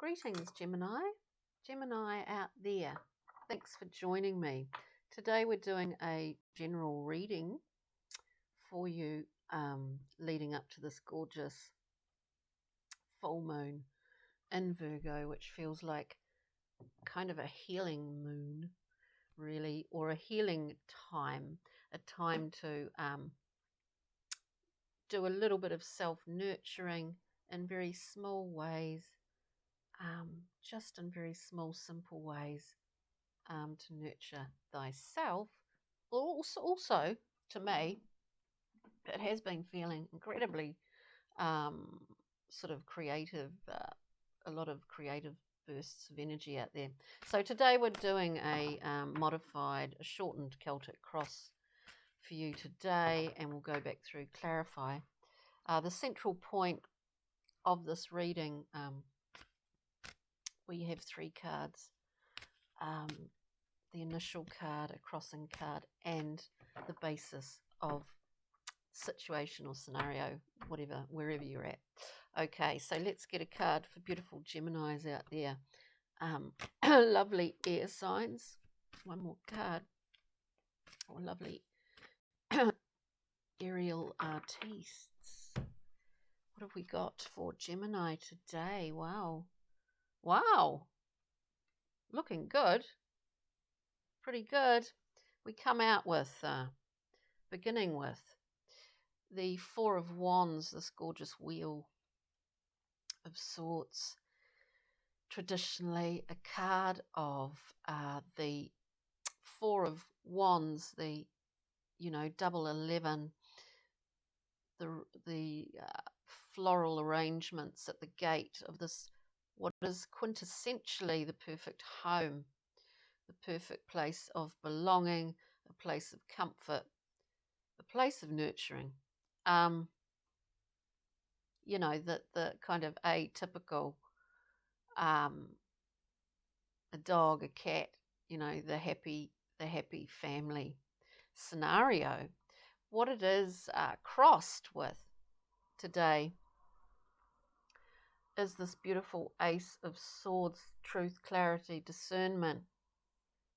Greetings, Gemini out there. Thanks for joining me. Today we're doing a general reading for you leading up to this gorgeous full moon in Virgo, which feels like kind of a healing moon, really, or a healing time, a time to do a little bit of self-nurturing in very small ways. Just in very small, simple ways to nurture thyself. Also, to me, it has been feeling incredibly sort of creative, a lot of creative bursts of energy out there. So today we're doing a modified, a shortened Celtic cross for you today, and we'll go back through clarify. The central point of this reading, we have three cards, the initial card, a crossing card, and the basis of situation or scenario, whatever, wherever you're at. Okay, so let's get a card for beautiful Geminis out there. Lovely air signs. One more card. Oh, lovely aerial artistes. What have we got for Gemini today? Wow. Looking good. Pretty good. We come out with, beginning with the Four of Wands, this gorgeous wheel of sorts. Traditionally, a card of the Four of Wands, the, double 11, the floral arrangements at the gate of this, what is quintessentially the perfect home, the perfect place of belonging, a place of comfort, a place of nurturing. The kind of atypical, a dog, a cat, the happy family scenario. What it is crossed with today is this beautiful Ace of Swords, truth, clarity, discernment,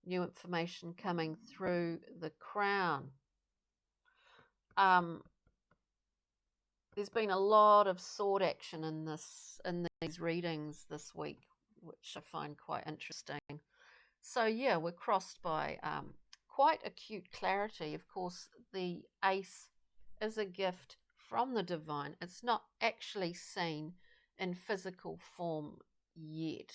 new information coming through the crown. There's been a lot of sword action in these readings this week, which I find quite interesting. So yeah, we're crossed by quite acute clarity. Of course, the Ace is a gift from the divine. It's not actually seen in physical form yet.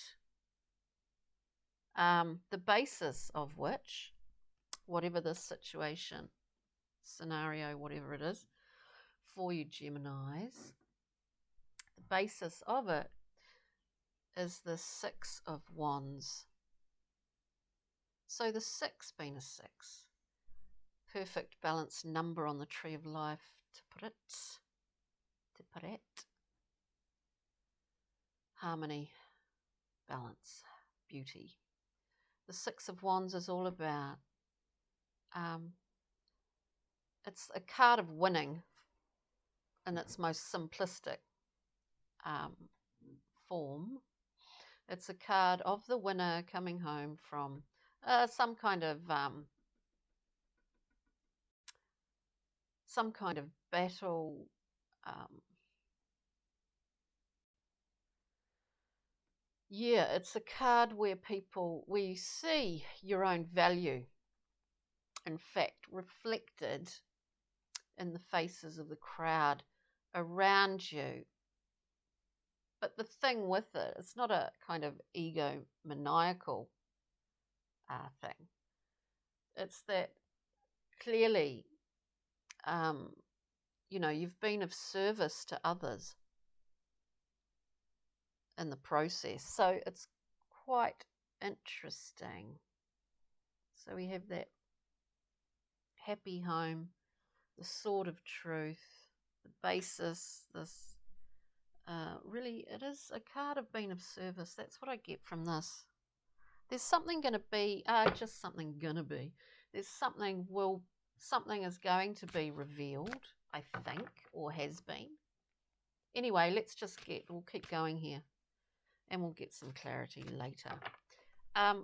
The basis of which, whatever the situation, scenario, whatever it is, for you Geminis, the basis of it is the Six of Wands. So the 6 being a 6, perfect balanced number on the tree of life, to put it. Harmony, balance, beauty. The Six of Wands is all about, it's a card of winning in its most simplistic form. It's a card of the winner coming home from some kind of battle. It's a card where you see your own value, in fact, reflected in the faces of the crowd around you. But the thing with it, it's not a kind of egomaniacal thing. It's that clearly, you've been of service to others in the process. So it's quite interesting. So we have that happy home, the sword of truth, the basis, this really it is a card of being of service. That's what I get from this. There's something going to be, there's something is going to be revealed, I think, or has been. Anyway, we'll keep going here and we'll get some clarity later.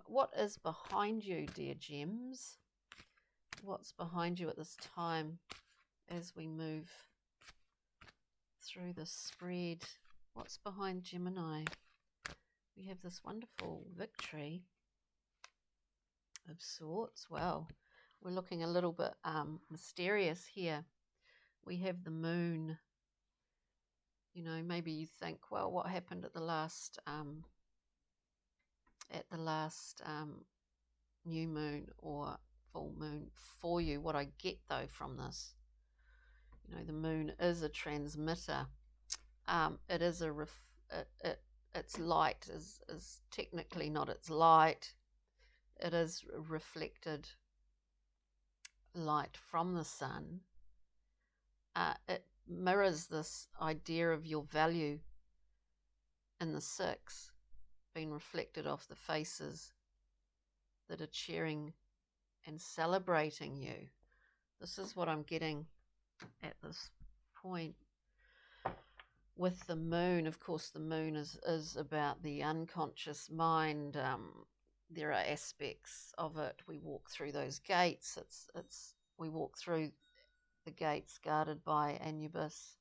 What is behind you, dear gems? What's behind you at this time as we move through the spread? What's behind Gemini? We have this wonderful victory of sorts. Well, we're looking a little bit mysterious here. We have the moon. You know, maybe you think, well, what happened at the last new moon or full moon for you? What I get though from this, you know, the moon is a transmitter. It is a its light is technically not its light. It is reflected light from the sun. It mirrors this idea of your value in the six being reflected off the faces that are cheering and celebrating you. This is what I'm getting at this point. With the moon, of course, the moon is about the unconscious mind. There are aspects of it. We walk through those gates. We walk through the gates guarded by Anubis.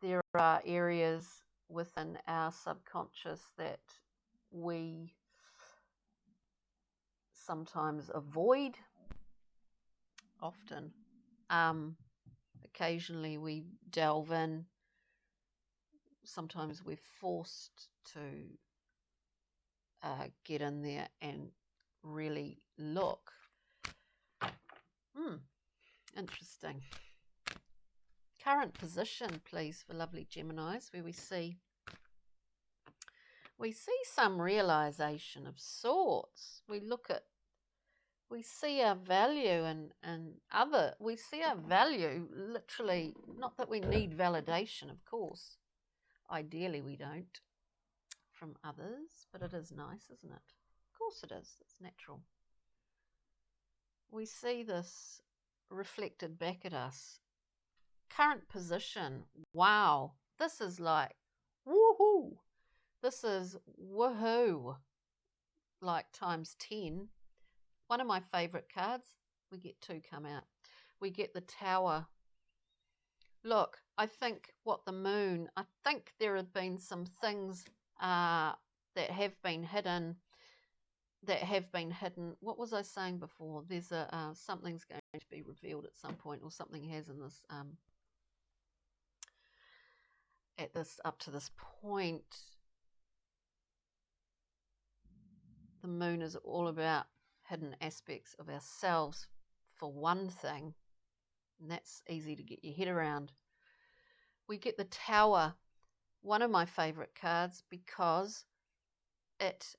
There are areas within our subconscious that we sometimes avoid. Often. Occasionally we delve in. Sometimes we're forced to get in there and really look. Interesting. Current position, please, for lovely Geminis, where we see some realization of sorts. We see our value we see our value literally, not that we need validation, of course. Ideally we don't, from others, but it is nice, isn't it? Of course it is, it's natural. We see this reflected back at us. Current position, wow, this is like woohoo. This is woohoo, like times 10. One of my favourite cards, we get two come out. We get the Tower. Look, I think there have been some things that have been hidden. What was I saying before? There's something's going to be revealed at some point, or something has in this up to this point. The moon is all about hidden aspects of ourselves, for one thing, and that's easy to get your head around. We get the Tower, one of my favourite cards, because it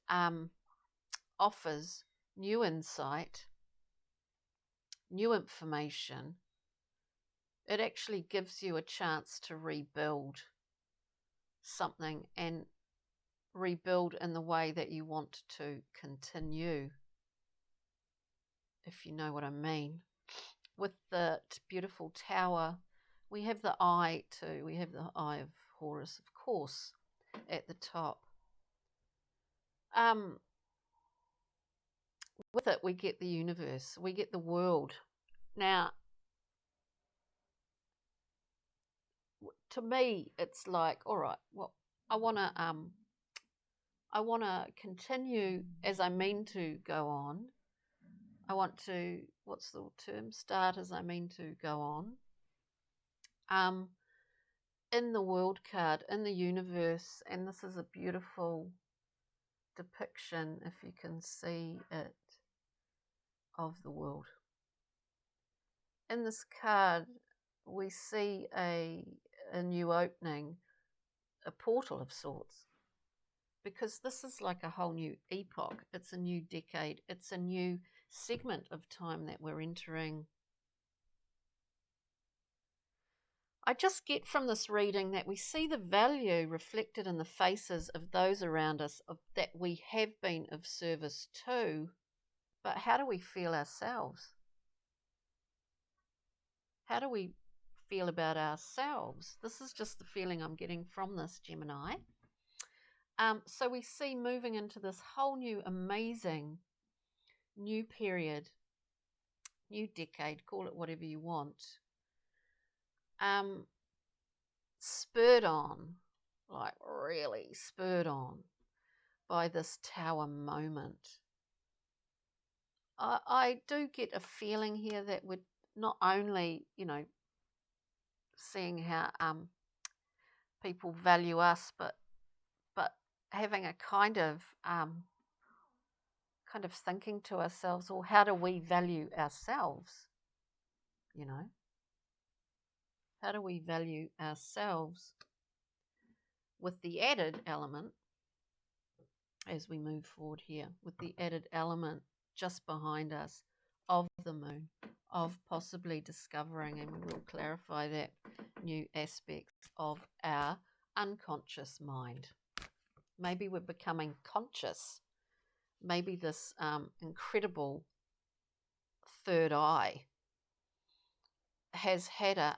offers new insight, new information. It actually gives you a chance to rebuild something and rebuild in the way that you want to continue, if you know what I mean. With the beautiful Tower, we have the Eye too. We have the Eye of Horus, of course, at the top. With it, we get the universe. We get the world. Now, to me, it's like, all right, well, I want to continue as I mean to go on. I want to, what's the term? Start as I mean to go on. In the world card, in the universe, and this is a beautiful depiction, if you can see it, of the world. In this card, we see a new opening, a portal of sorts, because this is like a whole new epoch. It's a new decade. It's a new segment of time that we're entering. I just get from this reading that we see the value reflected in the faces of those around us that we have been of service to, but how do we feel ourselves? How do we feel about ourselves. This is just the feeling I'm getting from this, Gemini. So we see moving into this whole new amazing new period, new decade, call it whatever you want, spurred on, like really spurred on by this Tower moment. I do get a feeling here that we're not only, seeing how people value us, but having a kind of thinking to ourselves, or how do we value ourselves? How do we value ourselves, with the added element, as we move forward here, with the added element just behind us of the moon, of possibly discovering, and we will clarify that, new aspects of our unconscious mind. Maybe we're becoming conscious. Maybe this incredible third eye has had a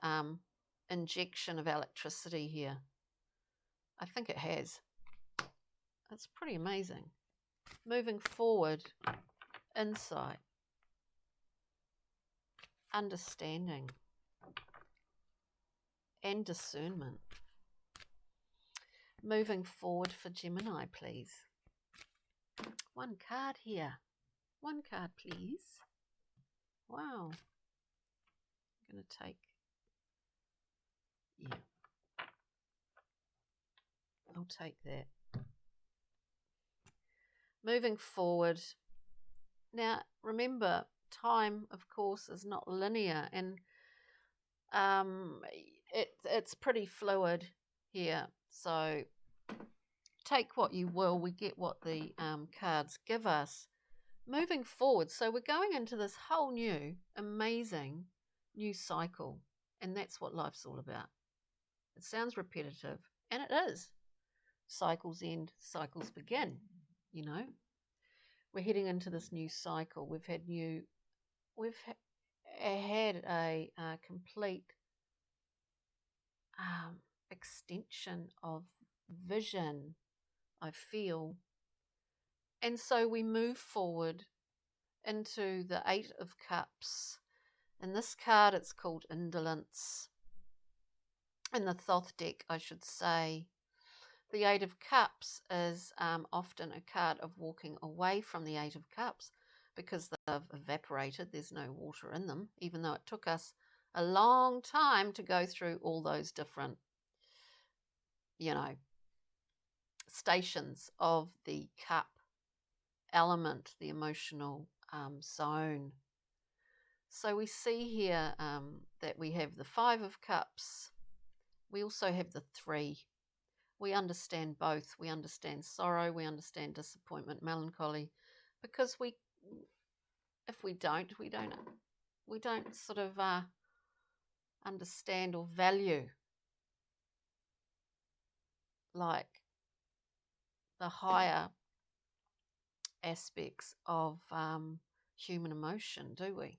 injection of electricity here. I think it has. It's pretty amazing. Moving forward, insight, understanding, and discernment. Moving forward for Gemini, please. One card here. One card, please. Wow. I'm going to take... Yeah. I'll take that. Moving forward. Now, remember, time, of course, is not linear, and it's pretty fluid here. So take what you will. We get what the cards give us. Moving forward, so we're going into this whole new, amazing, new cycle, and that's what life's all about. It sounds repetitive, and it is. Cycles end, cycles begin, We're heading into this new cycle. We've had a complete extension of vision, I feel. And so we move forward into the Eight of Cups. In this card, it's called Indolence. In the Thoth deck, I should say, the Eight of Cups is often a card of walking away from the Eight of Cups because they've evaporated. There's no water in them, even though it took us a long time to go through all those different, stations of the cup element, the emotional zone. So we see here that we have the Five of Cups. We also have the Three. We understand both. We understand sorrow. We understand disappointment, melancholy, because if we don't sort of understand or value like the higher aspects of human emotion, do we?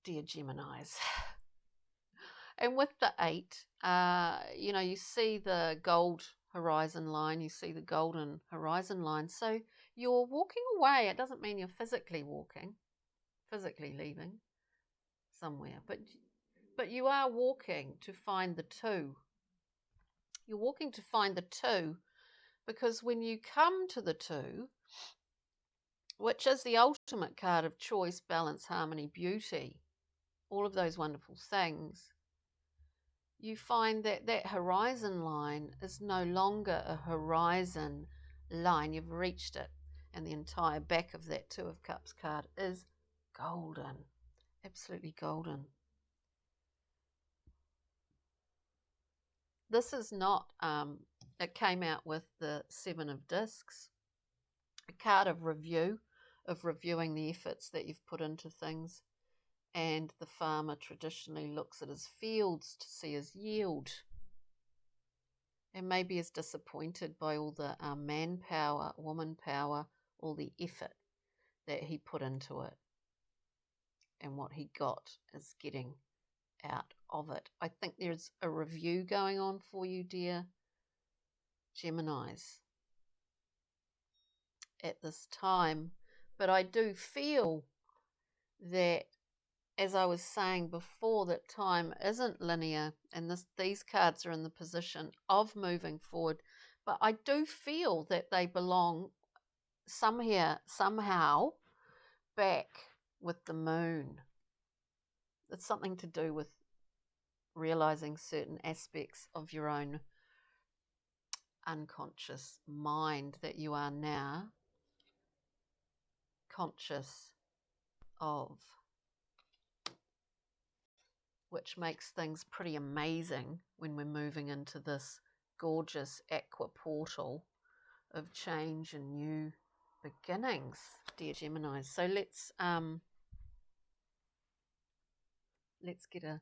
Dear Geminis. And with the Eight, you see the gold horizon line, you see the golden horizon line. So you're walking away. It doesn't mean you're physically walking, physically leaving somewhere, but you are walking to find the two. You're walking to find the two, because when you come to the two, which is the ultimate card of choice, balance, harmony, beauty, all of those wonderful things, you find that that horizon line is no longer a horizon line. You've reached it, and the entire back of that Two of Cups card is golden, absolutely golden. This is not, it came out with the Seven of Discs, a card of review, of reviewing the efforts that you've put into things. And the farmer traditionally looks at his fields to see his yield, and maybe is disappointed by all the manpower, woman power, all the effort that he put into it. and what he got is getting out of it. I think there's a review going on for you, dear Geminis, at this time. But I do feel that, as I was saying before, that time isn't linear, and these cards are in the position of moving forward. But I do feel that they belong somehow back with the moon. It's something to do with realizing certain aspects of your own unconscious mind that you are now conscious of, which makes things pretty amazing when we're moving into this gorgeous aqua portal of change and new beginnings, dear Geminis. So let's get a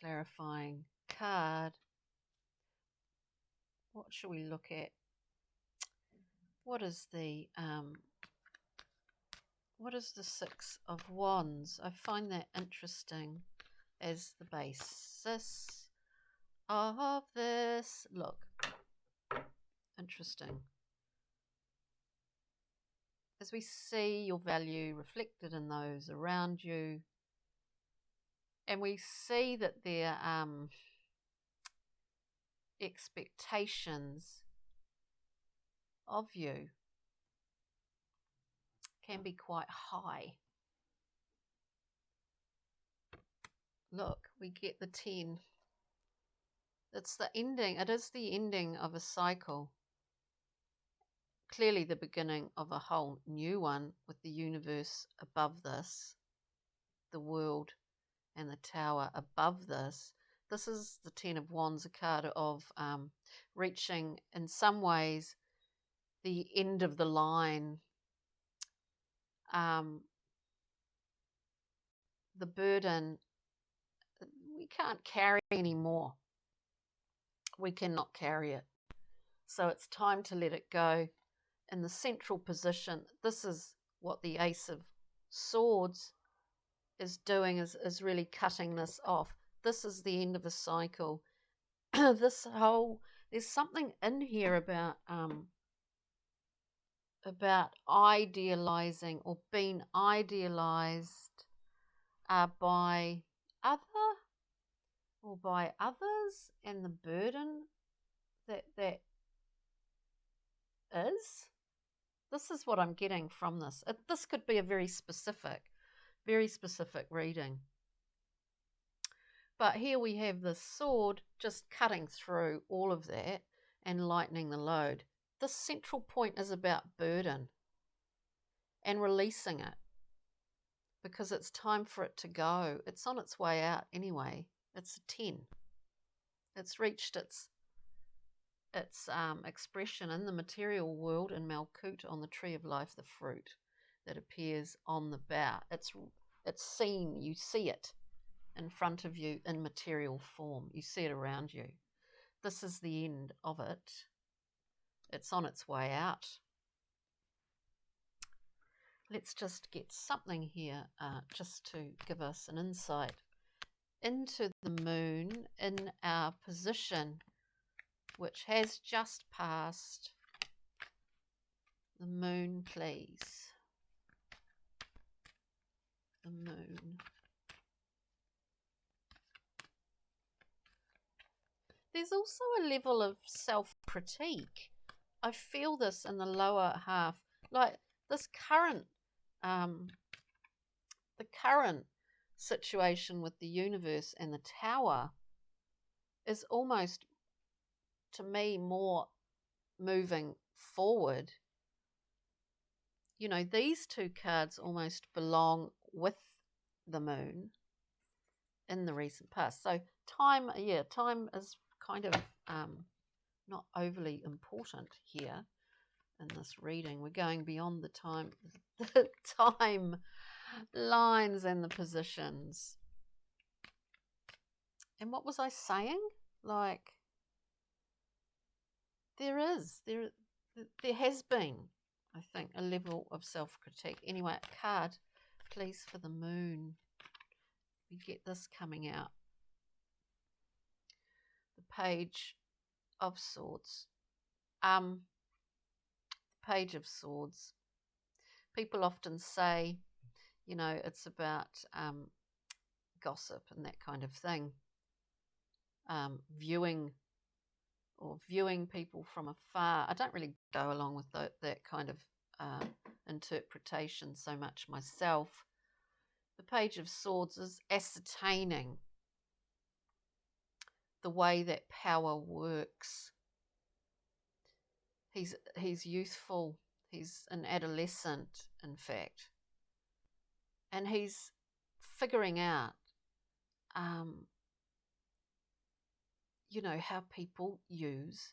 clarifying card. What should we look at? What is the Six of Wands? I find that interesting as the basis of this. Look, interesting. As we see your value reflected in those around you, and we see that their expectations of you can be quite high. Look, we get the 10. It's the ending. It is the ending of a cycle. Clearly the beginning of a whole new one, with the universe above this, the world and the tower above this. This is the 10 of Wands, a card of reaching, in some ways, the end of the line. The burden we can't carry anymore. We cannot carry it. So it's time to let it go. In the central position, this is what the Ace of Swords is doing, is really cutting this off. This is the end of a cycle. There's something in here about idealizing or being idealized by others, and the burden that is. This is what I'm getting from this. This could be a very specific reading. But here we have this sword just cutting through all of that and lightening the load. The central point is about burden and releasing it, because it's time for it to go. It's on its way out anyway. It's a 10. It's reached its expression in the material world in Malkut, on the tree of life, the fruit that appears on the bough. It's seen. You see it in front of you in material form. You see it around you. This is the end of it. It's on its way out. Let's just get something here just to give us an insight into the moon in our position, which has just passed. The moon, please. The moon. There's also a level of self-critique. I feel this in the lower half, like this current the current situation with the universe and the tower is almost, to me, more moving forward. You know, these two cards almost belong with the moon in the recent past. So time is kind of not overly important here in this reading. We're going beyond the time lines and the positions. And what was I saying? Like, there has been, I think, a level of self-critique. Anyway, a card, please, for the moon. we get this coming out. The Page of Swords. Page of Swords. People often say, you know, it's about gossip and that kind of thing. Viewing people from afar. I don't really go along with that kind of interpretation so much myself. The Page of Swords is ascertaining the way that power works. He's youthful. He's an adolescent, in fact. And he's figuring out, you know, how people use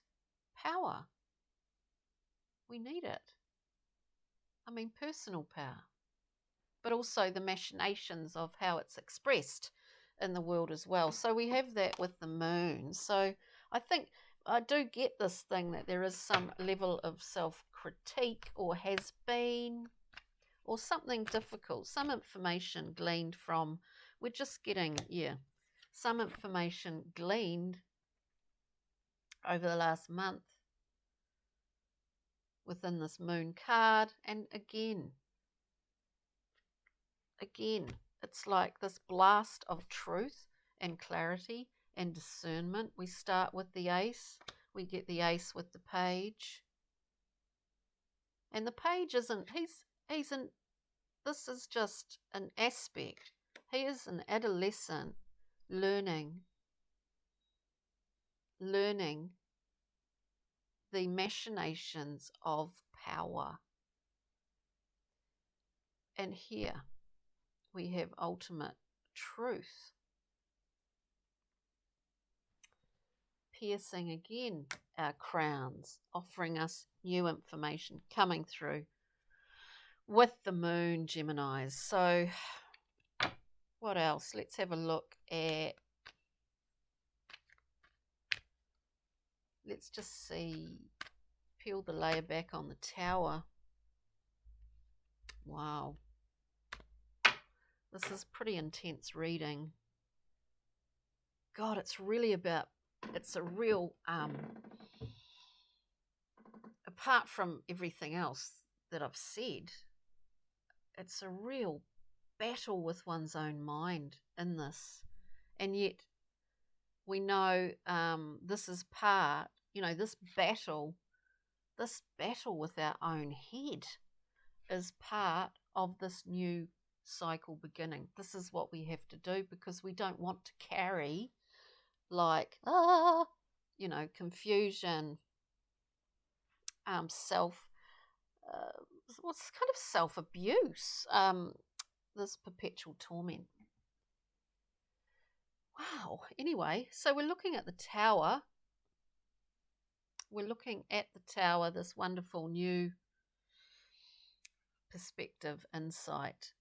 power. We need it. I mean, personal power, but also the machinations of how it's expressed in the world as well. So we have that with the moon. So I think I do get this thing that there is some level of self-critique, or has been, or something difficult, some information gleaned from, we're just getting, some information gleaned over the last month within this moon card. And again, it's like this blast of truth and clarity and discernment. We start with the ace, we get the ace with the page. And the page isn't, this is just an aspect. He is an adolescent learning the machinations of power. And here we have ultimate truth. Piercing again our crowns, offering us new information coming through with the moon, Geminis. So what else? Let's have a look at, let's just see, peel the layer back on the Tower. Wow. This is pretty intense reading. God, it's really about, it's a real, apart from everything else that I've said, it's a real battle with one's own mind in this. And yet we know this is part, you know, this battle with our own head is part of this new cycle beginning. This is what we have to do, because we don't want to carry, like, you know, confusion, what's kind of self-abuse, this perpetual torment. Wow. Anyway, so we're looking at the Tower. We're looking at the Tower, this wonderful new perspective, insight.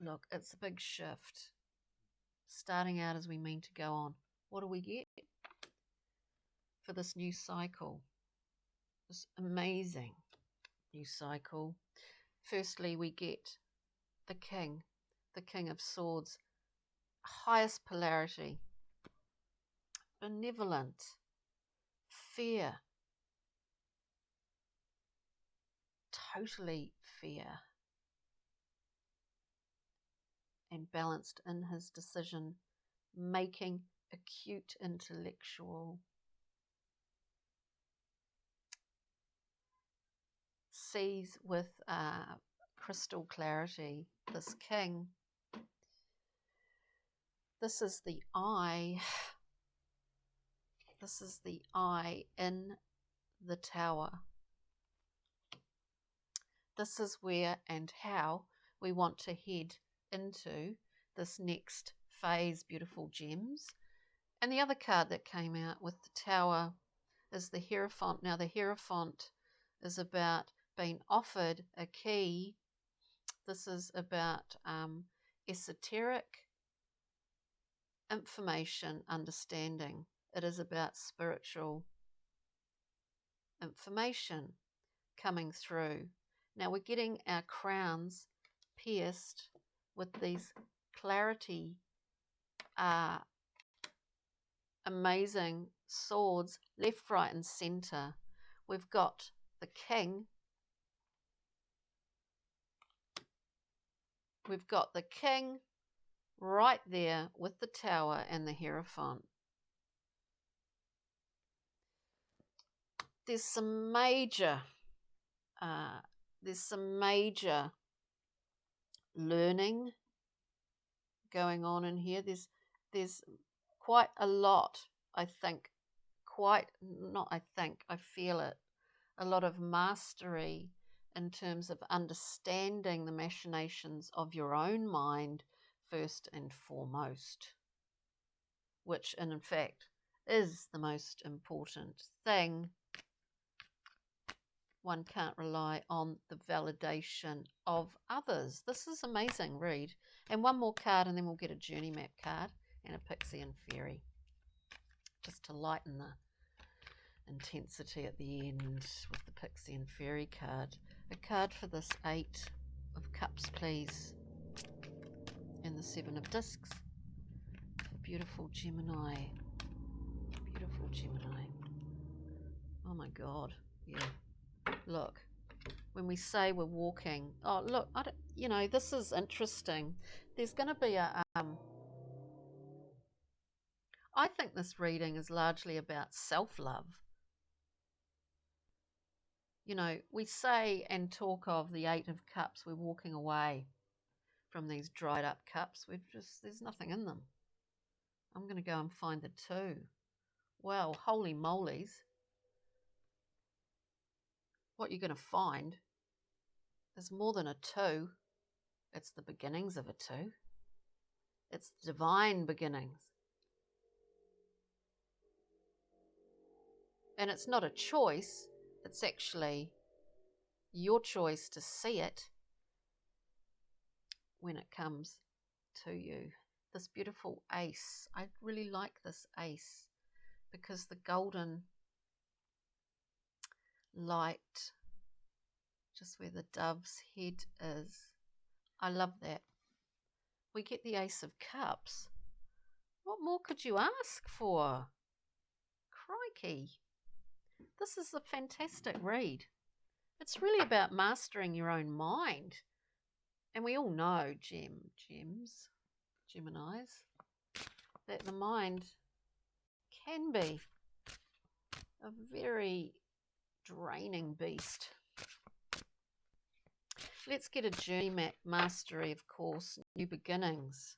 Look, it's a big shift. Starting out as we mean to go on. What do we get for this new cycle? This amazing new cycle. Firstly, we get the King of Swords, highest polarity, benevolent, fear, totally fear, and balanced in his decision making, acute intellectual, sees with crystal clarity. This King, this is the eye. This is the eye in the Tower. This is where and how we want to head into this next phase, beautiful gems. And the other card that came out with the Tower is the Hierophant. Now the Hierophant is about being offered a key. This is about esoteric information, understanding. It is about spiritual information coming through. Now we're getting our crowns pierced with these clarity, amazing swords, left, right, and center. We've got the king. We've got the king right there with the tower and the Hierophant. There's some major learning going on in here. There's quite a lot, I feel it, a lot of mastery in terms of understanding the machinations of your own mind first and foremost, which in fact is the most important thing. One can't rely on the validation of others. This is amazing read. And one more card and then we'll get a journey map card and a pixie and fairy, just to lighten the intensity at the end with the pixie and fairy card. A card for this 8 of Cups, please, and the 7 of Discs for beautiful Gemini. Beautiful Gemini. Oh my God, yeah. Look, when we say we're walking, oh look, this is interesting. There's going to be I think this reading is largely about self-love. We say and talk of the 8 of Cups, we're walking away from these dried up cups. There's nothing in them. I'm going to go and find the 2. Well, holy molies. What you're going to find is more than a 2. It's the beginnings of a 2. It's divine beginnings. And it's not a choice. It's actually your choice to see it when it comes to you. This beautiful ace. I really like this ace because the golden light, just where the dove's head is. I love that. We get the Ace of Cups. What more could you ask for? Crikey. This is a fantastic read. It's really about mastering your own mind. And we all know, Geminis, that the mind can be a very draining beast. Let's get a journey map. Mastery, of course, new beginnings.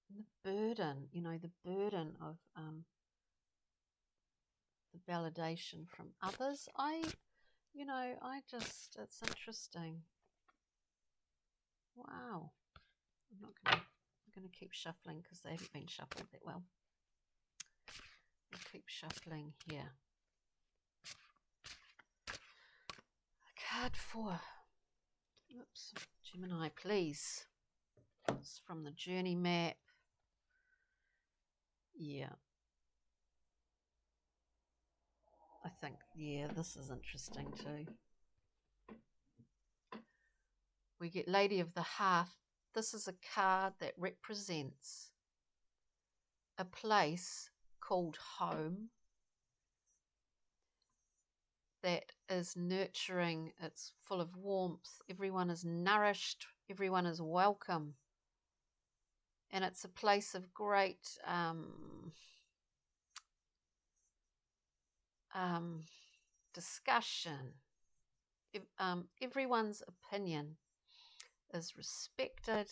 The burden, the burden of the validation from others. It's interesting. Wow. I'm going to keep shuffling because they haven't been shuffled that well. I'll keep shuffling here. Card 4. Oops. Gemini, please. It's from the journey map. Yeah. I think, this is interesting too. We get Lady of the Hearth. This is a card that represents a place called home that is nurturing. It's full of warmth. Everyone is nourished. Everyone is welcome. And it's a place of great discussion. Everyone's opinion is respected.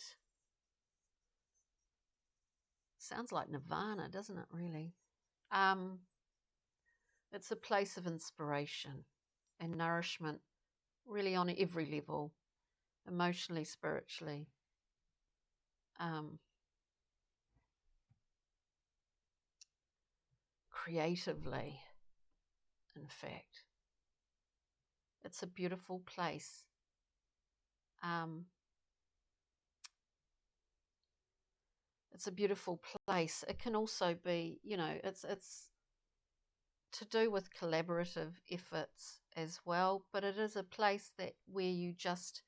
Sounds like nirvana, doesn't it, really? It's a place of inspiration and nourishment, really on every level, emotionally, spiritually. Creatively, in fact. It's a beautiful place. It's a beautiful place. It can also be, it's to do with collaborative efforts as well, but it is a place where you just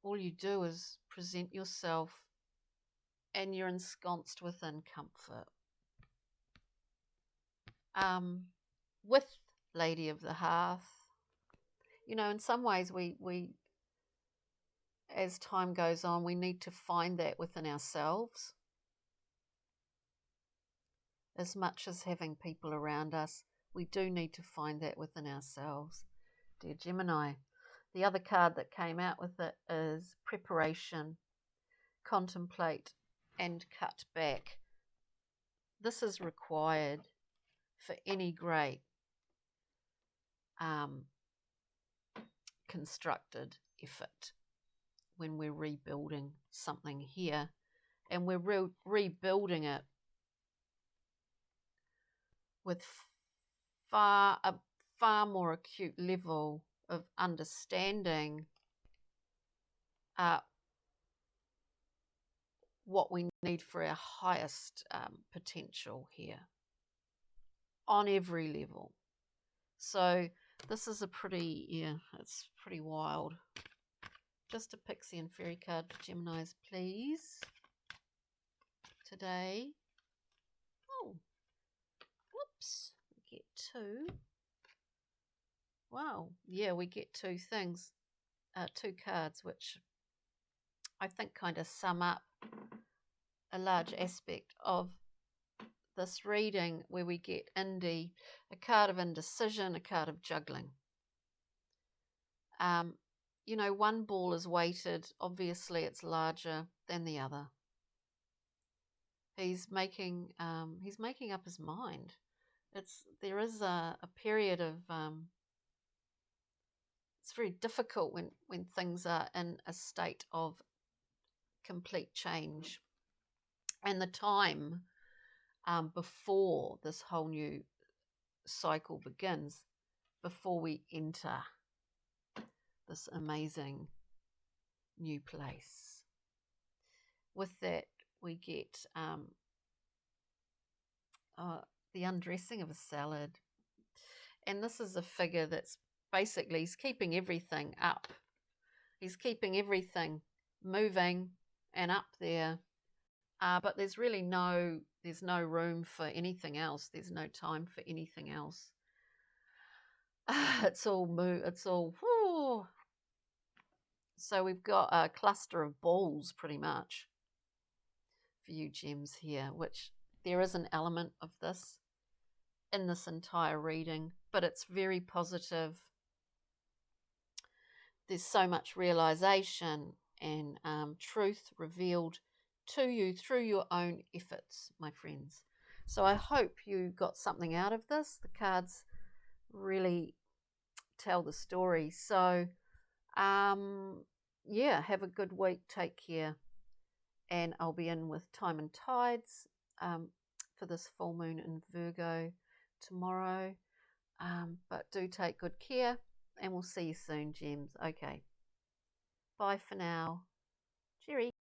all you do is present yourself and you're ensconced within comfort. With Lady of the Hearth, in some ways we as time goes on, we need to find that within ourselves. As much as having people around us, we do need to find that within ourselves. Dear Gemini, the other card that came out with it is preparation, contemplate, and cut back. This is required for any great constructed effort when we're rebuilding something here, and we're rebuilding it with a far more acute level of understanding what we need for our highest potential here on every level. So this is it's pretty wild. Just a pixie and fairy card for Geminis, please, today. Oh, whoops, we get two. Wow, yeah, we get two things, two cards, which I think kind of sum up a large aspect of this reading, where we get Indy, a card of indecision, a card of juggling. One ball is weighted. Obviously, it's larger than the other. He's making up his mind. There is a period of it's very difficult when things are in a state of complete change, and the time before this whole new cycle begins, before we enter this amazing new place. With that, we get the undressing of a salad. And this is a figure that's basically, he's keeping everything up. He's keeping everything moving and up there. But there's really no room for anything else. There's no time for anything else. It's all whoo. So we've got a cluster of balls pretty much for you gems here, which there is an element of this in this entire reading, but it's very positive. There's so much realization and truth revealed to you through your own efforts, my friends. So I hope you got something out of this. The cards really tell the story. So have a good week. Take care. And I'll be in with Time and Tides for this full moon in Virgo tomorrow. But do take good care, and we'll see you soon, gems. Okay. Bye for now. Cheery.